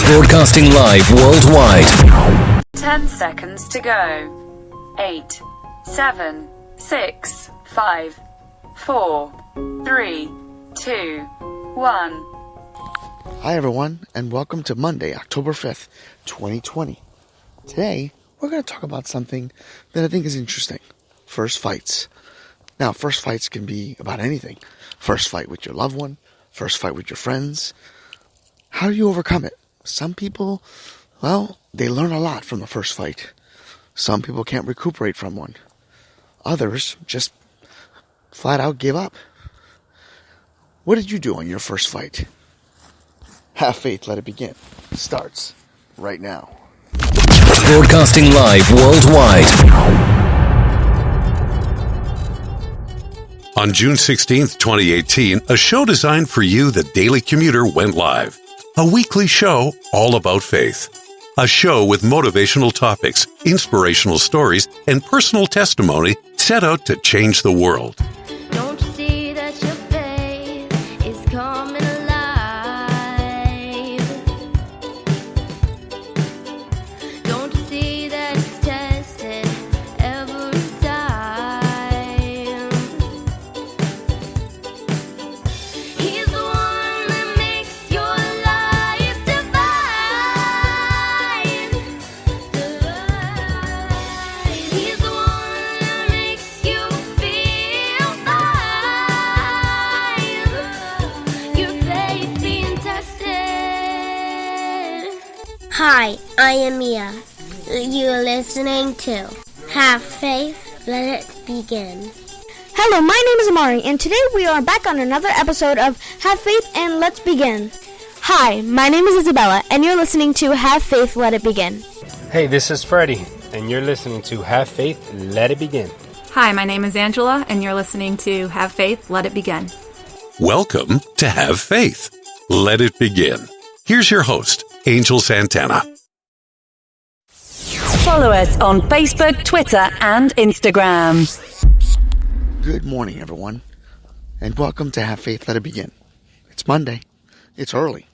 Broadcasting live worldwide. 10 seconds to go. 8, 7, 6, 5, 4, 3, 2, 1. Hi everyone, and welcome to Monday, October 5th, 2020. Today, we're going to talk about something that I think is interesting. First fights. Now, first fights can be about anything. First fight with your loved one, first fight with your friends. How do you overcome it? Some people, well, they learn a lot from the first fight. Some people can't recuperate from one. Others just flat out give up. What did you do on your first fight? Have faith, let it begin. Starts right now. Broadcasting live worldwide. On June 16th, 2018, a show designed for you, the Daily Commuter, went live. A weekly show all about faith. A show with motivational topics, inspirational stories, and personal testimony set out to change the world. Don't you see that your faith is coming alive? Don't you see that it's tested every time? He's the one that makes your life divine. He's the one that makes you feel fine. Your faith being tested. Hi, I am Mia. You're listening to Have Faith, Let It Begin. Hello, my name is Amari, and today we are back on another episode of Have Faith and Let's Begin. Hi, my name is Isabella, and you're listening to Have Faith, Let It Begin. Hey, this is Freddie, and you're listening to Have Faith, Let It Begin. Hi, my name is Angela, and you're listening to Have Faith, Let It Begin. Welcome to Have Faith. Let it begin. Here's your host, Angel Santana. Follow us on Facebook, Twitter, and Instagram. Good morning, everyone, and welcome to Have Faith, Let It Begin. It's Monday. It's early.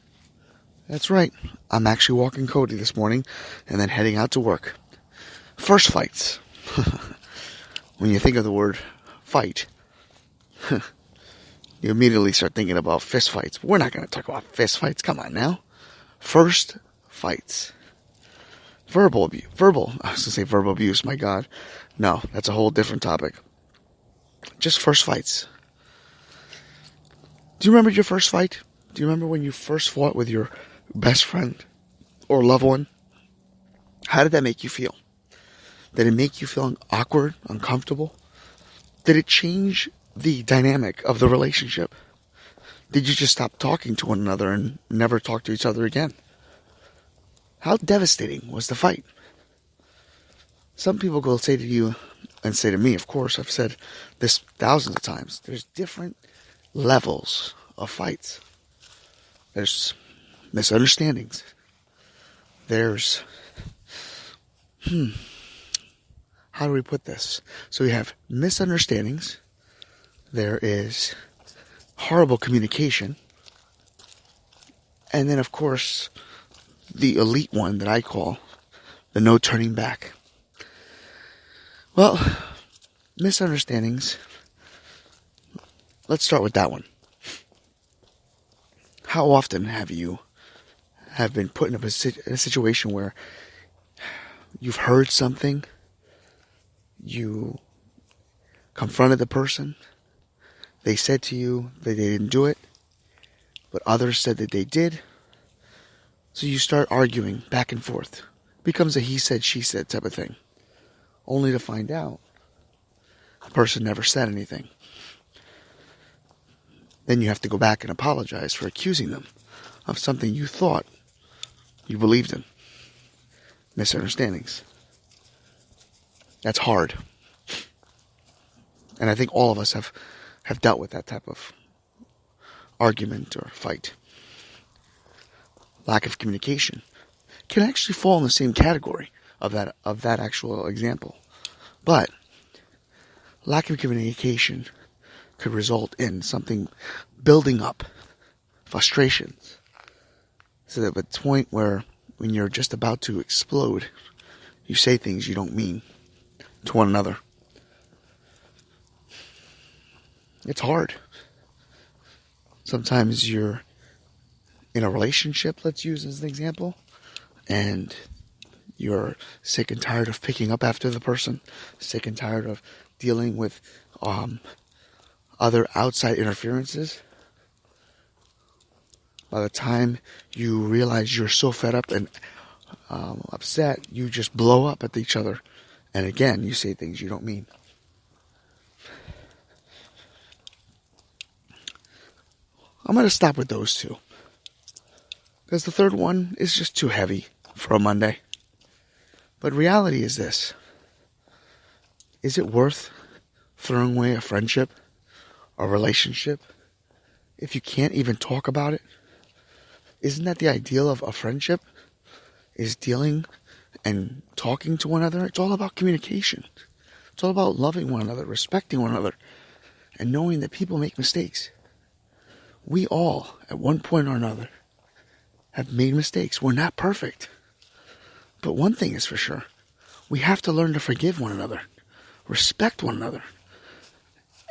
That's right. I'm actually walking Cody this morning and then heading out to work. First fights. When you think of the word fight, you immediately start thinking about fist fights. But we're not going to talk about fist fights. Come on now. First fights. Verbal abuse. I was going to say verbal abuse, my God. No, that's a whole different topic. Just first fights. Do you remember your first fight? Do you remember when you first fought with your best friend or loved one? How did that make you feel? Did it make you feel awkward, uncomfortable? Did it change the dynamic of the relationship? Did you just stop talking to one another and never talk to each other again? How devastating was the fight? Some people will say to you, and say to me, of course, I've said this thousands of times, there's different levels of fights. There's misunderstandings. There's, how do we put this? So we have misunderstandings. There is horrible communication. And then, of course, the elite one that I call the no turning back. Well, misunderstandings. Let's start with that one. How often have you been put in a situation where you've heard something, you confronted the person, they said to you that they didn't do it, but others said that they did, so you start arguing back and forth. It becomes a he said, she said type of thing. Only to find out the person never said anything. Then you have to go back and apologize for accusing them of something you thought you believed in. Misunderstandings. That's hard. And I think all of us have dealt with that type of argument or fight. Lack of communication can actually fall in the same category of that actual example. But lack of communication could result in something building up, frustrations, to the point where when you're just about to explode, you say things you don't mean to one another. It's hard. Sometimes you're in a relationship, let's use as an example, and you're sick and tired of picking up after the person, sick and tired of dealing with other outside interferences. By the time you realize you're so fed up and upset, you just blow up at each other. And again, you say things you don't mean. I'm going to stop with those two, because the third one is just too heavy for a Monday. But reality is this. Is it worth throwing away a friendship, a relationship, if you can't even talk about it? Isn't that the ideal of a friendship? Is dealing and talking to one another? It's all about communication. It's all about loving one another, respecting one another, and knowing that people make mistakes. We all, at one point or another, have made mistakes. We're not perfect. But one thing is for sure. We have to learn to forgive one another, respect one another,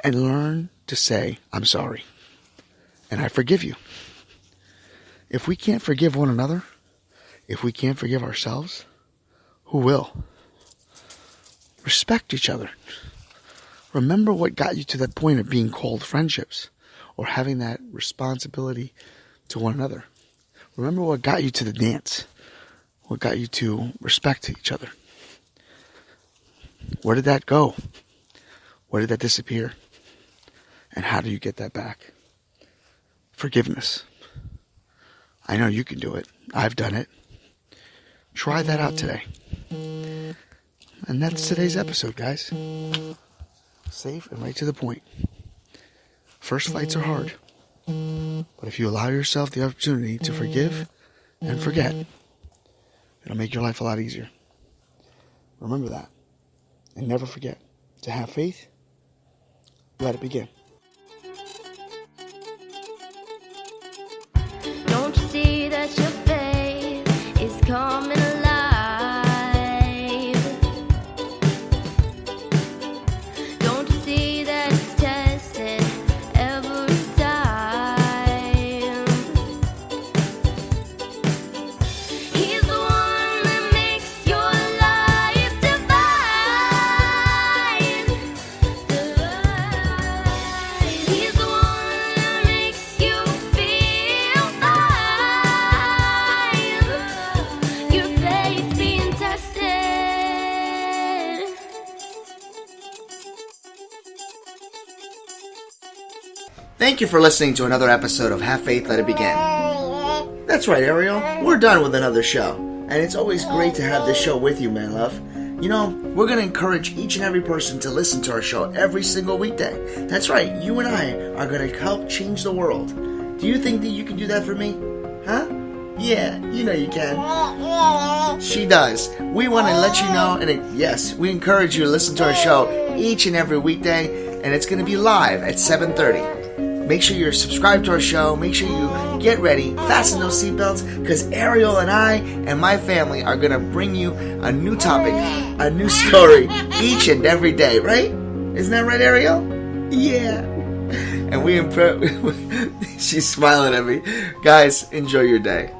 and learn to say, I'm sorry, and I forgive you. If we can't forgive one another, if we can't forgive ourselves, who will? Respect each other. Remember what got you to that point of being called friendships, or having that responsibility to one another. Remember what got you to the dance, what got you to respect each other. Where did that go? Where did that disappear? And how do you get that back? Forgiveness. I know you can do it. I've done it. Try that out today. And that's today's episode, guys. Safe and right to the point. First fights are hard. But if you allow yourself the opportunity to forgive and forget, it'll make your life a lot easier. Remember that. And never forget to have faith. Let it begin. Don't you see that your faith is coming alive? Don't you see that it's tested every time? He's the one that makes your life divine. He's the one that makes you feel fine. Your faith's being tested. Thank you for listening to another episode of Have Faith, Let It Begin. That's right, Ariel. We're done with another show. And it's always great to have this show with you, man love. You know, we're going to encourage each and every person to listen to our show every single weekday. That's right, you and I are going to help change the world. Do you think that you can do that for me? Huh? Yeah, you know you can. She does. We want to let you know, and yes, we encourage you to listen to our show each and every weekday, and it's going to be live at 7:30. Make sure you're subscribed to our show. Make sure you get ready, fasten those seatbelts, because Ariel and I and my family are going to bring you a new topic, a new story each and every day, right? Isn't that right, Ariel? Yeah. And she's smiling at me. Guys, enjoy your day.